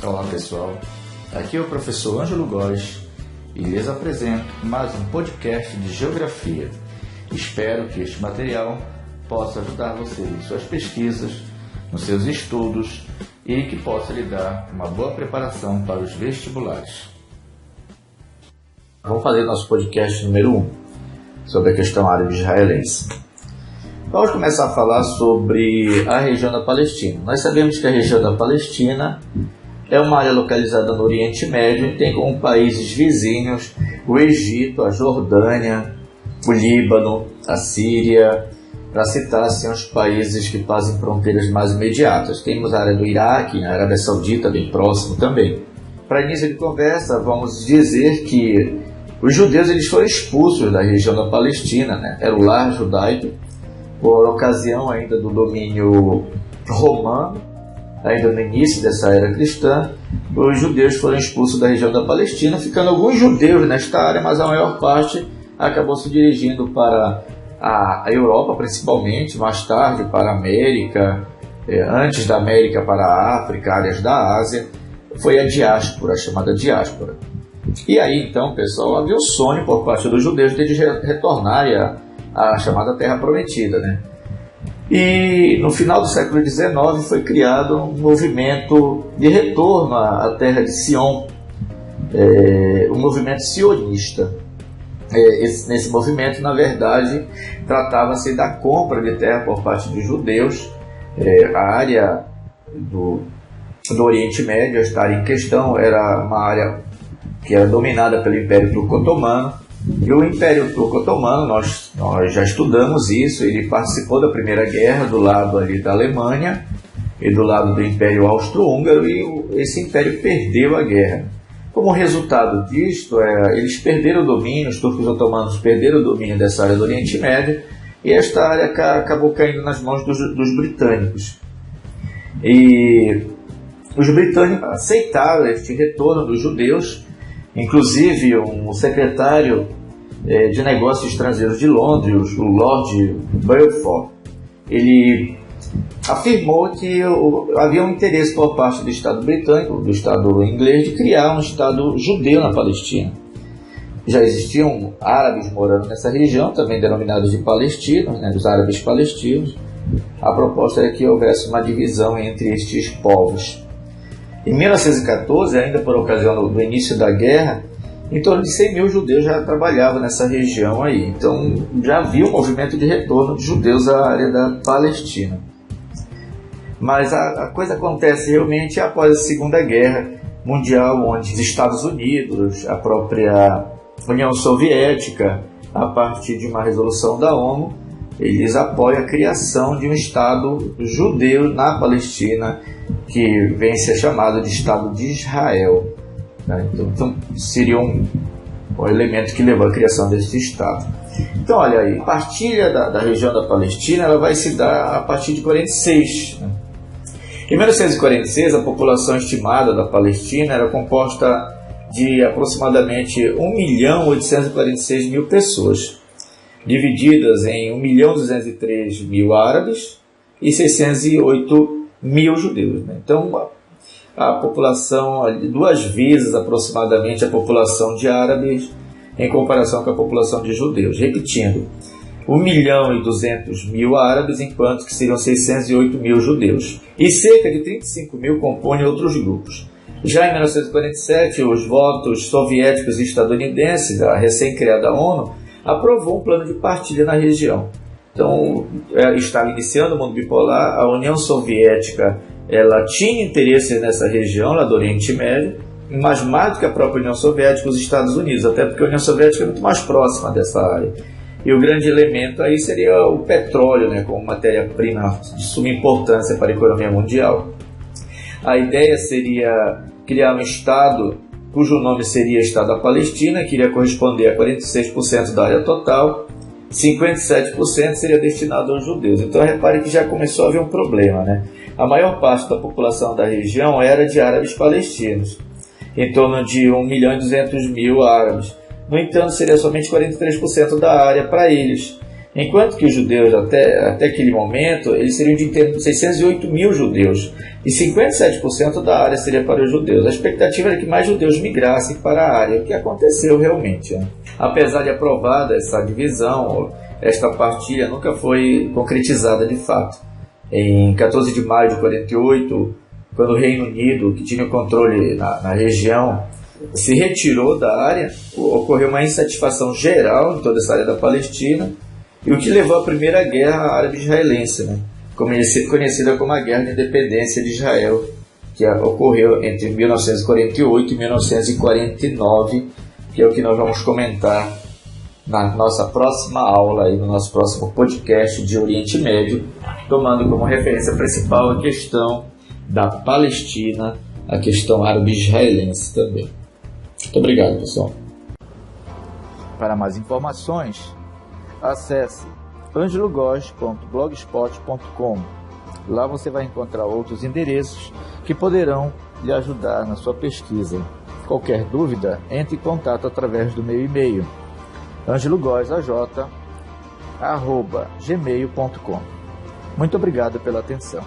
Olá pessoal, aqui é o professor Ângelo Góes e lhes apresento mais um podcast de Geografia. Espero que este material possa ajudar você em suas pesquisas, nos seus estudos e que possa lhe dar uma boa preparação para os vestibulares. Vamos fazer nosso podcast número 1 sobre a questão árabe-israelense. Vamos começar a falar sobre a região da Palestina. Nós sabemos que a região da Palestina é uma área localizada no Oriente Médio e tem como países vizinhos o Egito, a Jordânia, o Líbano, a Síria, para citar assim, os países que fazem fronteiras mais imediatas. Temos a área do Iraque, a Arábia Saudita, bem próximo também. Para início de conversa, vamos dizer que os judeus eles foram expulsos da região da Palestina, Era o lar judaico, por ocasião ainda do domínio romano, ainda no início dessa era cristã. Os judeus foram expulsos da região da Palestina, ficando alguns judeus nesta área, mas a maior parte acabou se dirigindo para a Europa, principalmente, mais tarde para a América, antes da América para a África, áreas da Ásia. Foi a diáspora, a chamada diáspora. E aí, então, pessoal, havia o sonho por parte dos judeus de retornarem à chamada Terra Prometida, E no final do século XIX foi criado um movimento de retorno à terra de Sião, um movimento sionista. Nesse movimento, na verdade, tratava-se da compra de terra por parte dos judeus. A área do Oriente Médio, esta área em questão, era uma área que era dominada pelo Império Turco-Otomano. E o Império Turco-Otomano, nós já estudamos isso, ele participou da Primeira Guerra do lado ali da Alemanha e do lado do Império Austro-Húngaro, e esse império perdeu a guerra. Como resultado disto, eles perderam o domínio, os turcos otomanos perderam o domínio dessa área do Oriente Médio, e esta área acabou caindo nas mãos dos britânicos. E os britânicos aceitaram este retorno dos judeus. Inclusive, um secretário de Negócios Estrangeiros de Londres, o Lord Balfour, ele afirmou que havia um interesse por parte do Estado britânico, do Estado inglês, de criar um Estado judeu na Palestina. Já existiam árabes morando nessa região, também denominados de palestinos, dos árabes palestinos. A proposta é que houvesse uma divisão entre estes povos. Em 1914, ainda por ocasião do início da guerra, em torno de 100 mil judeus já trabalhavam nessa região aí. Então já havia um movimento de retorno de judeus à área da Palestina. Mas a coisa acontece realmente após a Segunda Guerra Mundial, onde os Estados Unidos, a própria União Soviética, a partir de uma resolução da ONU, eles apoiam a criação de um Estado judeu na Palestina, que vem a ser chamado de Estado de Israel. Então seria um elemento que levou à criação desse Estado. Então, olha aí, a partilha da região da Palestina ela vai se dar a partir de 1946. Em 1946, a população estimada da Palestina era composta de aproximadamente 1.846.000 pessoas, divididas em 1.203.000 árabes e 608.000 judeus. Então, a população, duas vezes aproximadamente a população de árabes em comparação com a população de judeus. Repetindo, 1.200.000 árabes, enquanto que seriam 608.000 judeus. E cerca de 35.000 compõem outros grupos. Já em 1947, os votos soviéticos e estadunidenses, da recém-criada ONU, aprovou um plano de partilha na região. Então, estava iniciando o mundo bipolar. A União Soviética ela tinha interesse nessa região lá do Oriente Médio, mas mais do que a própria União Soviética, os Estados Unidos, até porque a União Soviética é muito mais próxima dessa área. E o grande elemento aí seria o petróleo, como matéria-prima de suma importância para a economia mundial. A ideia seria criar um Estado cujo nome seria Estado da Palestina, que iria corresponder a 46% da área total, 57% seria destinado aos judeus. Então repare que já começou a haver um problema, A maior parte da população da região era de árabes palestinos, em torno de 1.200.000 árabes. No entanto, seria somente 43% da área para eles, enquanto que os judeus, até aquele momento, eles seriam de em torno de 608 mil judeus, e 57% da área seria para os judeus. A expectativa era que mais judeus migrassem para a área, o que aconteceu realmente. Apesar de aprovada essa divisão, esta partilha nunca foi concretizada de fato. Em 14 de maio de 48, quando o Reino Unido, que tinha o controle na região, se retirou da área, ocorreu uma insatisfação geral em toda essa área da Palestina, e o que levou à primeira guerra árabe-israelense, conhecida como a Guerra de Independência de Israel, que ocorreu entre 1948 e 1949, que é o que nós vamos comentar na nossa próxima aula, no nosso próximo podcast de Oriente Médio, tomando como referência principal a questão da Palestina, a questão árabe-israelense também. Muito obrigado, pessoal. Para mais informações, acesse angelogos.blogspot.com. Lá você vai encontrar outros endereços que poderão lhe ajudar na sua pesquisa. Qualquer dúvida, entre em contato através do meu e-mail angelogosaj@gmail.com. Muito obrigado pela atenção.